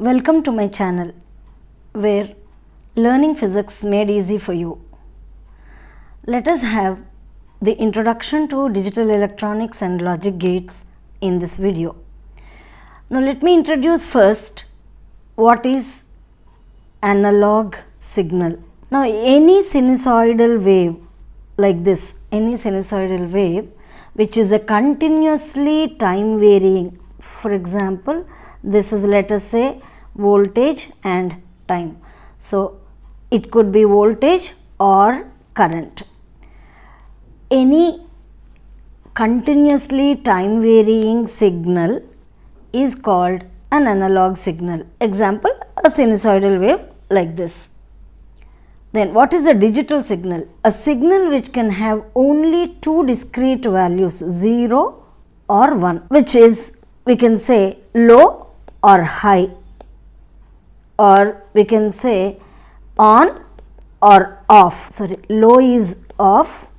Welcome to my channel where learning physics made easy for you. Let us have the introduction to digital electronics and logic gates in this video. Now let me introduce first what is analog signal. Now any sinusoidal wave like this, any sinusoidal wave which is a continuously time varying, for example this is, let us say, voltage and time. So it could be voltage or current. Any continuously time varying signal is called an analog signal. Example, a sinusoidal wave like this. Then what is a digital signal? A signal which can have only two discrete values, 0 or 1, which is, we can say, low or high, or we can say on or off. Sorry, low is off,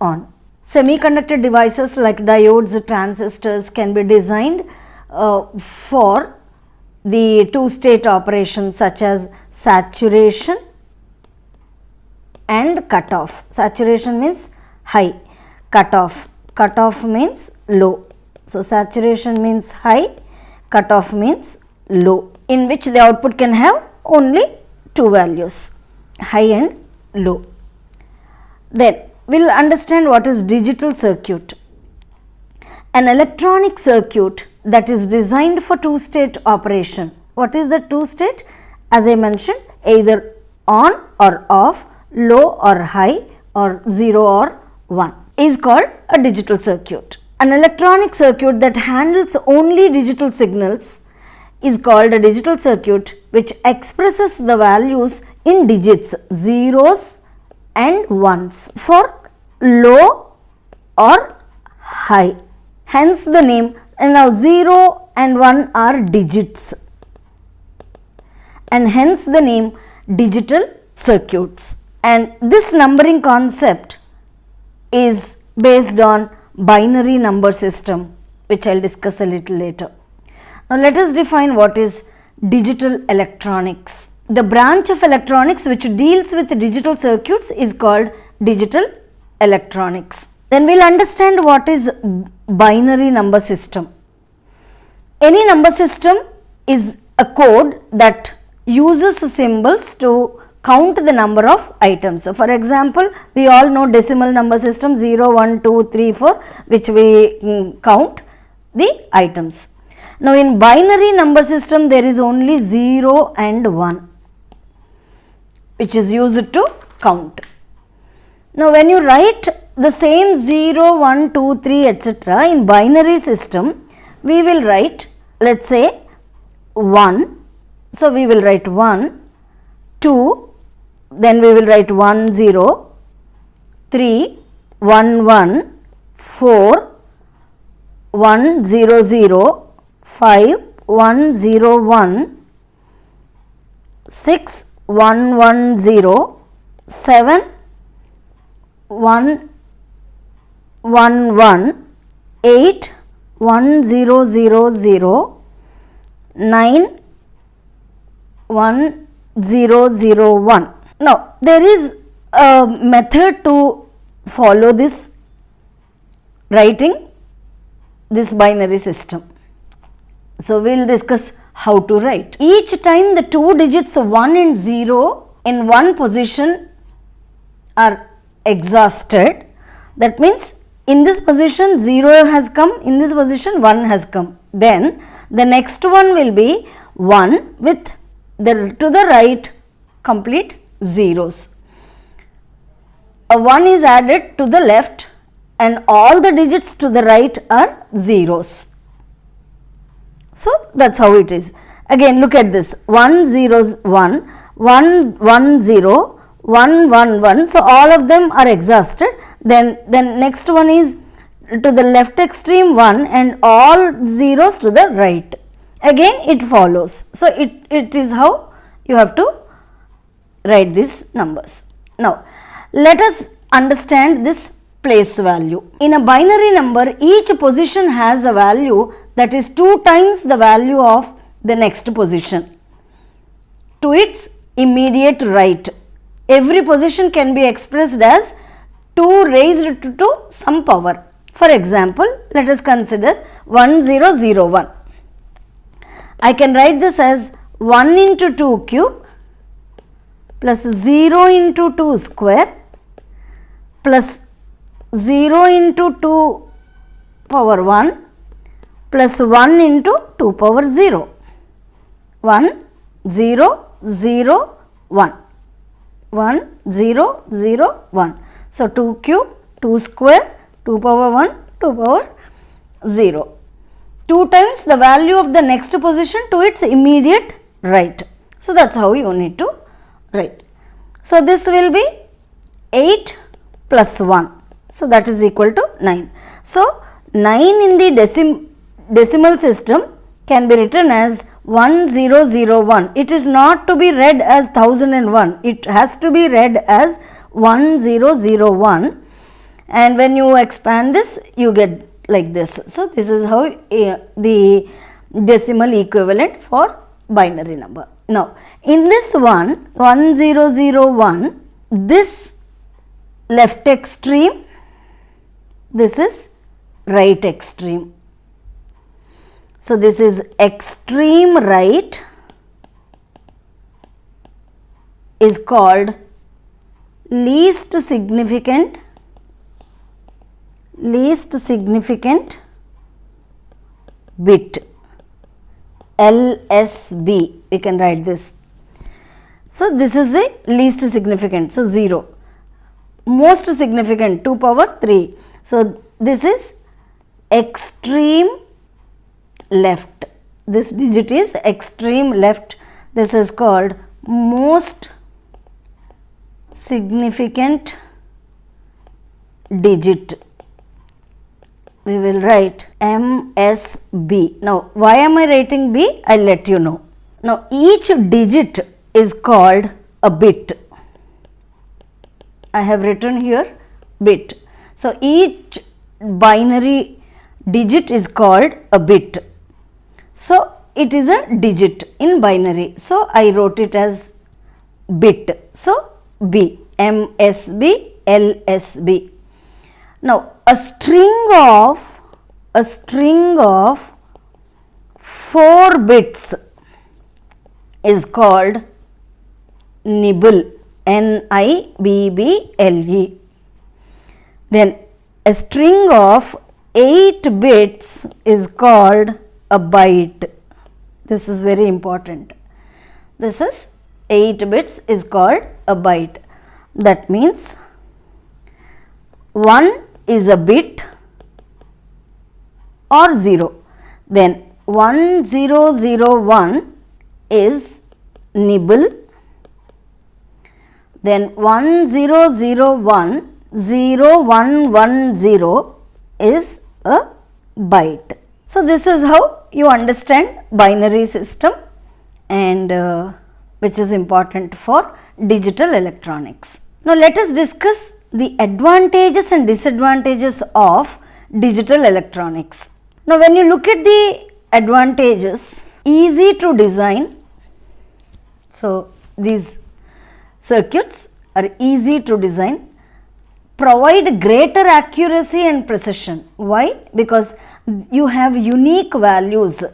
on. Semiconductor devices like diodes, transistors can be designed for the two-state operations such as saturation and cutoff. Saturation means high, cutoff means low. So saturation means high, cutoff means low, in which the output can have only two values, high and low. Then we will understand what is digital circuit. An electronic circuit that is designed for two-state operation. What is the two-state? As I mentioned, either on or off, low or high, or 0 or 1 is called a digital circuit. An electronic circuit that handles only digital signals is called a digital circuit, which expresses the values in digits, zeros and ones for low or high. Hence the name. And now 0 and 1 are digits, and hence the name digital circuits. And this numbering concept is based on binary number system, which I will discuss a little later. Now let us define what is digital electronics. The branch of electronics which deals with digital circuits is called digital electronics. Then we will understand what is binary number system. Any number system is a code that uses symbols to count the number of items. So for example, we all know decimal number system 0, 1, 2, 3, 4, which we count the items. Now in binary number system there is only 0 and 1 which is used to count. Now when you write the same 0, 1, 2, 3 etc. in binary system, we will write, let us say 1. So we will write 1, 2, then we will write 1, 0, 3, 1, 1, 4, 1, 0, 0, 5, 1, 0, 1, 6, 1, 1, 0, 7, 1, 1, 1, 8, 1, 0, 0, 0, 9, 1, 0, 0, 1. Now there is a method to follow this writing this binary system. So we will discuss how to write. Each time the two digits 1 and 0 in one position are exhausted, that means in this position 0 has come, in this position 1 has come. Then the next one will be 1 with the to the right complete zeros. A 1 is added to the left and all the digits to the right are zeros. So that is how it is. Again look at this, 1 0 1, 1 1 0, 1 1 1. So all of them are exhausted. Then next one is to the left extreme 1 and all zeros to the right. Again it follows. So it is how you have to write these numbers. Now let us understand this place value. In a binary number, each position has a value that is 2 times the value of the next position to its immediate right. Every position can be expressed as 2 raised to some power. For example, let us consider 1001. I can write this as 1 into 2 cube plus 0 into 2 square plus 0 into 2 power 1 plus 1 into 2 power 0. 1, 0, 0, 1. 1, 0, 0, 1. So, 2 cube, 2 square, 2 power 1, 2 power 0. 2 times the value of the next position to its immediate right. So, that is how you need to write. So, this will be 8 plus 1. So, that is equal to 9. So, 9 in the decimal system can be written as 1001. It is not to be read as 1001. It has to be read as 1001, and when you expand this, you get like this. So, this is how the decimal equivalent for binary number. Now, in this 1001, this left extreme, this is right extreme. So, this is extreme right is called least significant bit, LSB, we can write this. So, this is the least significant, so 0. Most significant, 2 power 3. So, this is extreme left, this digit is extreme left, this is called most significant digit. We will write MSB. Now, why am I writing B? I will let you know. Now, each digit is called a bit. I have written here bit. So, each binary digit is called a bit. So, it is a digit in binary. So, I wrote it as bit. So, B, MSB, LSB. Now, a string of 4 bits is called nibble, N-I-B-B-L-E. Then, a string of 8 bits is called a byte. This is very important. This is 8 bits is called a byte. That means 1 is a bit or 0. Then 1001 is nibble. Then 1001 0110 is a byte. So, this is how you understand binary system, and which is important for digital electronics. Now, let us discuss the advantages and disadvantages of digital electronics. Now, when you look at the advantages, easy to design. So, these circuits are easy to design, provide greater accuracy and precision. Why? Because you have unique values,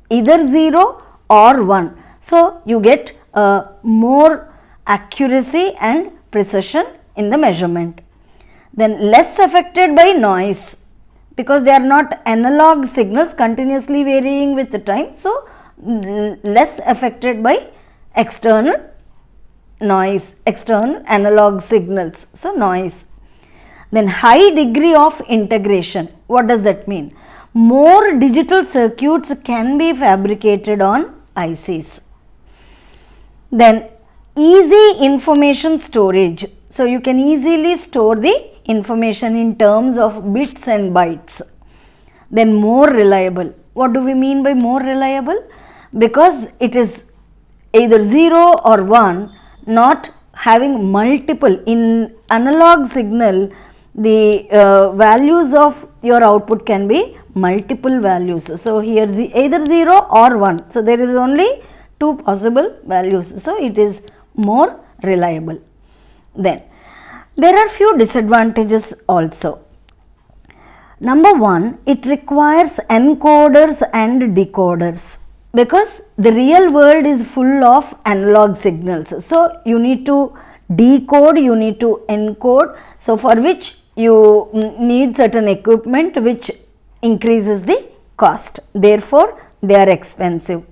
either 0 or 1. So, you get more accuracy and precision in the measurement. Then less affected by noise, because they are not analog signals continuously varying with the time. So, less affected by external noise, external analog signals. So, noise. Then high degree of integration. What does that mean? More digital circuits can be fabricated on ICs. Then easy information storage. So, you can easily store the information in terms of bits and bytes. Then more reliable. What do we mean by more reliable? Because it is either 0 or 1, not having multiple. In analog signal, the values of your output can be multiple values. So, here either 0 or 1. So, there is only two possible values. So, it is more reliable. Then, there are few disadvantages also. Number 1, it requires encoders and decoders, because the real world is full of analog signals. So, you need to decode, you need to encode. So, for which you need certain equipment which increases the cost. Therefore, they are expensive.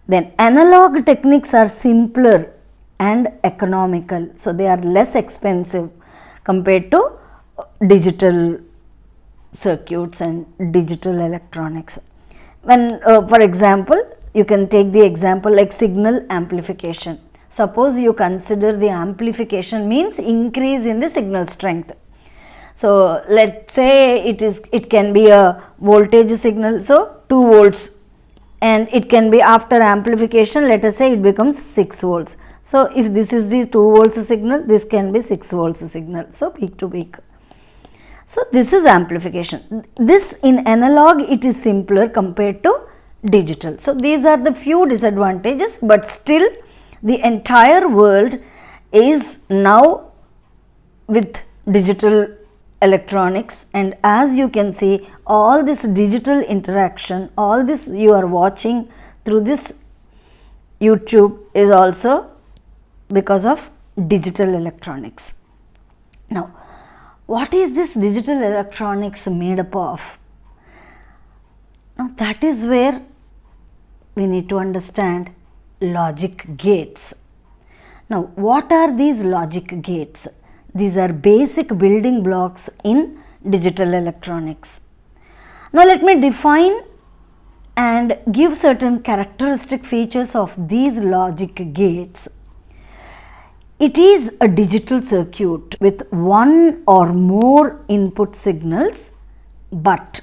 Then, analog techniques are simpler and economical. So, they are less expensive compared to digital circuits and digital electronics. When for example, you can take the example like signal amplification. Suppose you consider the amplification means increase in the signal strength. So, let us say it can be a voltage signal, so 2 volts, and it can be after amplification, let us say it becomes 6 volts. So, if this is the 2 volts signal, this can be 6 volts signal. So, peak to peak. So, this is amplification. This in analog it is simpler compared to digital. So, these are the few disadvantages, but still the entire world is now with digital electronics, and as you can see, all this digital interaction, all this you are watching through this YouTube is also because of digital electronics. Now, what is this digital electronics made up of? Now, that is where we need to understand logic gates. Now, what are these logic gates? These are basic building blocks in digital electronics. Now, let me define and give certain characteristic features of these logic gates. It is a digital circuit with one or more input signals, but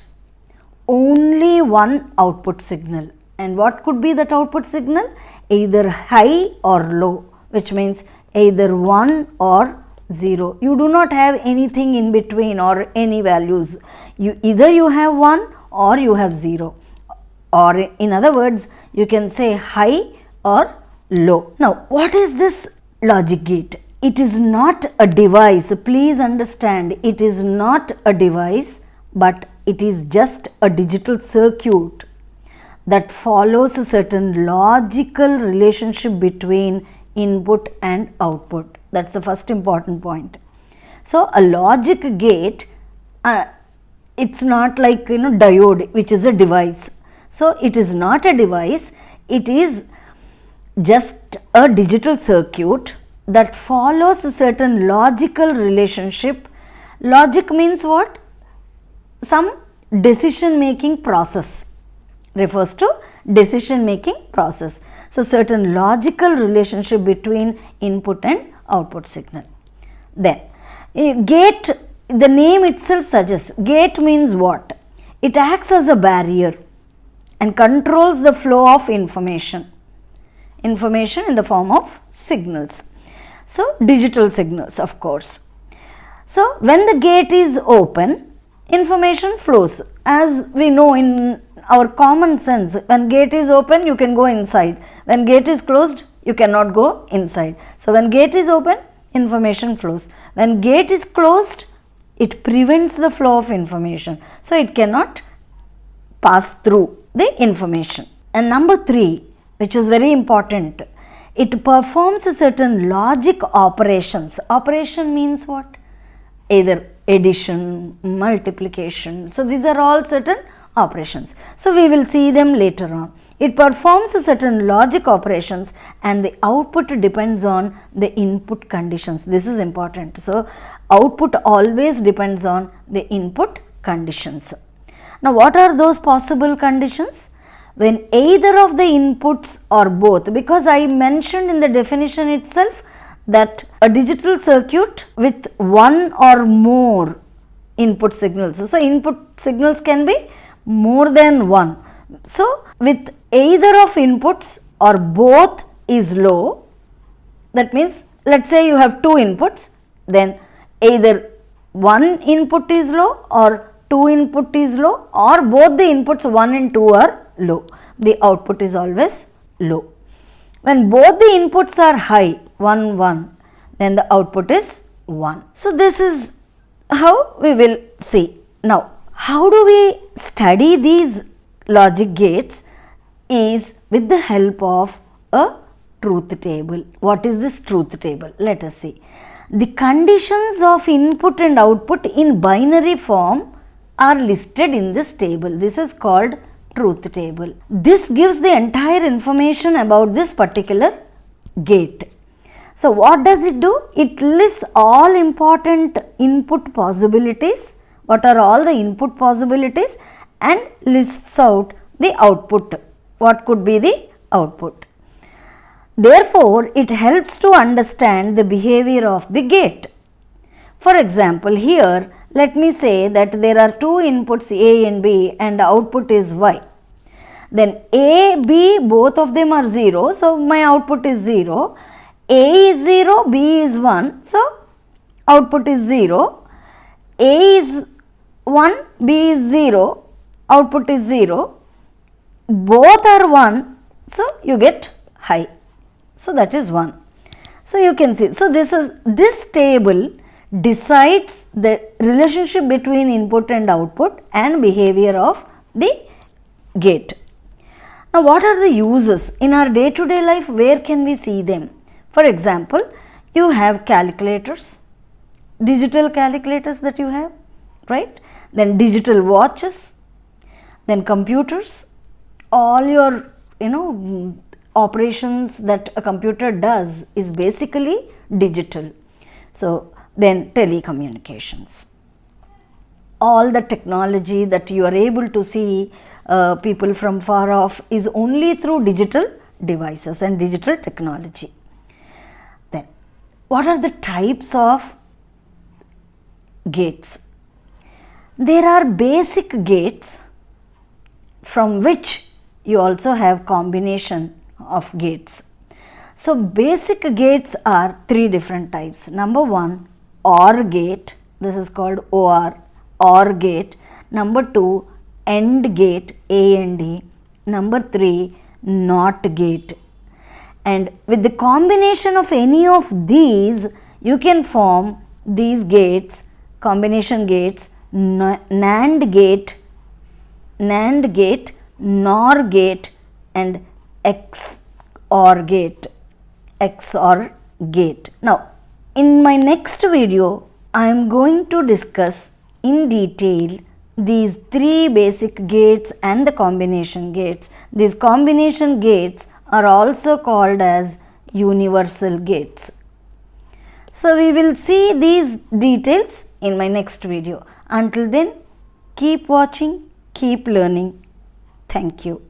only one output signal. And what could be that output signal? Either high or low, which means either 1 or 0. You do not have anything in between or any values. Either you have 1 or you have 0, or in other words, you can say high or low. Now, what is this logic gate? It is not a device. Please understand, it is not a device, but it is just a digital circuit that follows a certain logical relationship between input and output. That is the first important point. So, a logic gate, it is not like diode, which is a device. So, it is not a device, it is just a digital circuit that follows a certain logical relationship. Logic means what? Some decision making process, refers to decision making process. So, certain logical relationship between input and output signal. Then, gate, the name itself suggests, gate means what? It acts as a barrier and controls the flow of information in the form of signals. So, digital signals, of course. So, when the gate is open, information flows. As we know in our common sense, when gate is open, you can go inside. When gate is closed, you cannot go inside. So, when gate is open, information flows. When gate is closed, it prevents the flow of information. So, it cannot pass through the information. And number 3, which is very important, it performs a certain logic operations. Operation means what? Either addition, multiplication. So, these are all certain operations. So, we will see them later on. It performs a certain logic operations and the output depends on the input conditions. This is important. So, output always depends on the input conditions. Now, what are those possible conditions? When either of the inputs or both, because I mentioned in the definition itself that a digital circuit with one or more input signals. So, input signals can be more than one. So, with either of inputs or both is low, that means let us say you have 2 inputs, then either one input is low or two input is low, or both the inputs 1 and 2 are low, the output is always low. When both the inputs are high, 1, 1, then the output is 1. So, this is how we will see. Now, how do we study these logic gates is with the help of a truth table. What is this truth table? Let us see. The conditions of input and output in binary form are listed in this table. This is called truth table. This gives the entire information about this particular gate. So, what does it do? It lists all important input possibilities. What are all the input possibilities, and lists out the output. What could be the output? Therefore, it helps to understand the behavior of the gate. For example, here let me say that there are two inputs A and B and the output is Y. Then A, B, both of them are 0, so my output is 0. A is 0, B is 1, so output is 0. A is 1, B is 0, output is 0. Both are 1, so you get high. So, that is 1. So, you can see. So, this table decides the relationship between input and output and behavior of the gate. Now, what are the uses? In our day-to-day life, where can we see them? For example, you have calculators, digital calculators that you have, right? Then digital watches, then computers, all your operations that a computer does is basically digital. So, then telecommunications. All the technology that you are able to see people from far off is only through digital devices and digital technology. Then, what are the types of gates? There are basic gates from which you also have combination of gates. So, basic gates are three different types. Number 1, OR gate, this is called OR gate. Number 2, AND gate, AND. Number 3, NOT gate. And with the combination of any of these, you can form these gates, combination gates, NAND gate, NOR gate, and XOR gate. Now, in my next video, I am going to discuss in detail these three basic gates and the combination gates. These combination gates are also called as universal gates. So, we will see these details in my next video. Until then, keep watching, keep learning. Thank you.